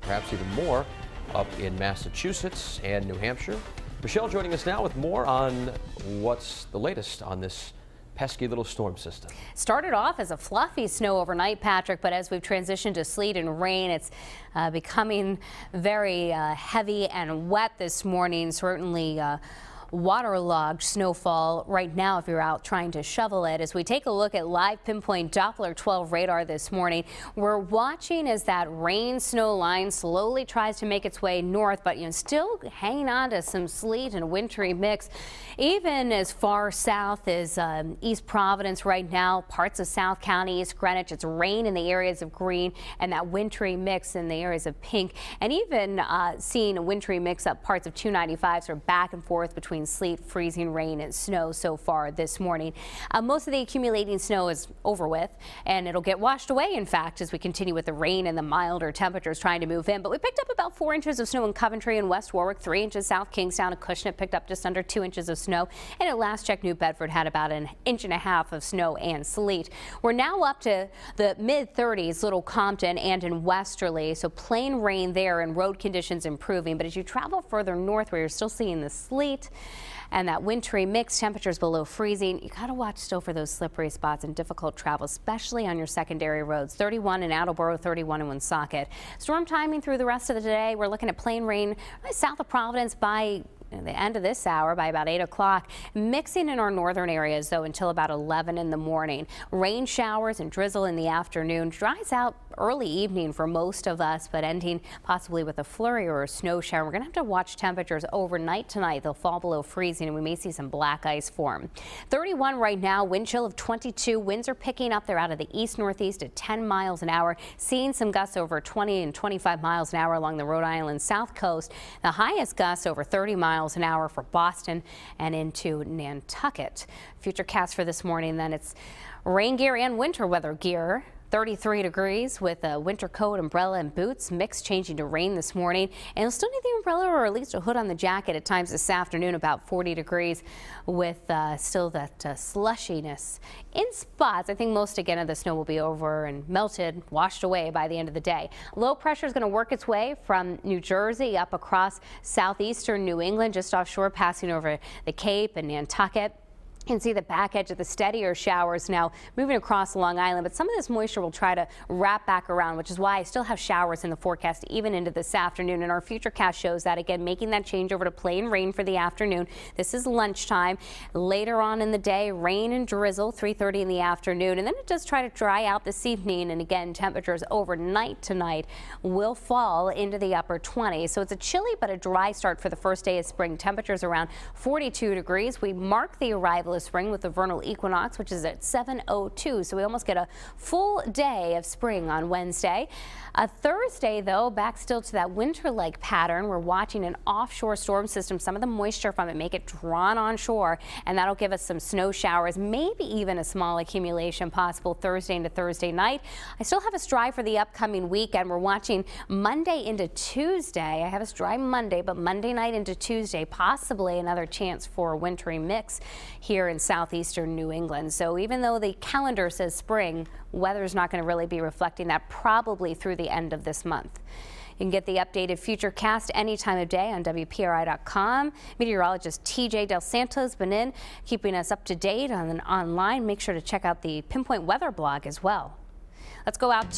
perhaps even more up in Massachusetts and New Hampshire. Michelle joining us now with more on what's the latest on this pesky little storm system. Started off as a fluffy snow overnight, Patrick, but as we've transitioned to sleet and rain, it's becoming very heavy and wet this morning. Certainly waterlogged snowfall right now if you're out trying to shovel it. As we take a look at live Pinpoint Doppler 12 radar this morning, we're watching as that rain snow line slowly tries to make its way north, but still hanging on to some sleet and wintry mix. Even as far south as East Providence right now, parts of South County, East Greenwich, it's rain in the areas of green and that wintry mix in the areas of pink, and even seeing a wintry mix up parts of 295, sort of back and forth between sleet, freezing rain and snow so far this morning. Most of the accumulating snow is over with, and it'll get washed away, in fact, as we continue with the rain and the milder temperatures trying to move in. But we picked up about 4 inches of snow in Coventry and West Warwick, 3 inches south Kingstown and Cushnet picked up just under 2 inches of snow, and at last check New Bedford had about 1.5 inches of snow and sleet. We're now up to the mid-30s, Little Compton and in Westerly, so plain rain there and road conditions improving. But as you travel further north where you're still seeing the sleet and that wintry mix, temperatures below freezing, you got to watch still for those slippery spots and difficult travel, especially on your secondary roads. 31 in Attleboro, 31 in Woonsocket. Storm timing through the rest of the day. We're looking at plain rain south of Providence by the end of this hour, by about 8 o'clock, mixing in our northern areas though until about 11 in the morning. Rain showers and drizzle in the afternoon. Dries out early evening for most of us, but ending possibly with a flurry or a snow shower. We're going to have to watch temperatures overnight tonight. They'll fall below freezing and we may see some black ice form. 31 right now, wind chill of 22. Winds are picking up. They're out of the east-northeast at 10 miles an hour. Seeing some gusts over 20 and 25 miles an hour along the Rhode Island south coast. The highest gusts over 30 miles an hour for Boston and into Nantucket. Futurecast for this morning, then it's rain gear and winter weather gear. 33 degrees with a winter coat, umbrella and boots. Mix changing to rain this morning, and you'll still need the umbrella or at least a hood on the jacket at times this afternoon. About 40 degrees with still that slushiness in spots. I think most again of the snow will be over and melted, washed away by the end of the day. Low pressure is going to work its way from New Jersey up across southeastern New England, just offshore, passing over the Cape and Nantucket. You can see the back edge of the steadier showers now moving across Long Island, but some of this moisture will try to wrap back around, which is why I still have showers in the forecast even into this afternoon. And our Futurecast shows that again, making that change over to plain rain for the afternoon. This is lunchtime. Later on in the day, rain and drizzle, 3:30 in the afternoon, and then it does try to dry out this evening. And again, temperatures overnight tonight will fall into the upper 20s. So it's a chilly but a dry start for the first day of spring. Temperatures around 42 degrees. We mark the arrival of spring with the vernal equinox, which is at 7:02, so we almost get a full day of spring on Wednesday. Thursday, though, back still to that winter-like pattern. We're watching an offshore storm system. Some of the moisture from it make it drawn onshore, and that'll give us some snow showers, maybe even a small accumulation possible Thursday into Thursday night. I still have us dry for the upcoming weekend. We're watching Monday into Tuesday. I have us dry Monday, but Monday night into Tuesday, possibly another chance for a wintry mix here in southeastern New England. So even though the calendar says spring, weather's not going to really be reflecting that probably through the end of this month. You can get the updated Futurecast any time of day on WPRI.com. Meteorologist TJ Del Santo's been in, keeping us up to date on online. Make sure to check out the Pinpoint Weather blog as well. Let's go out to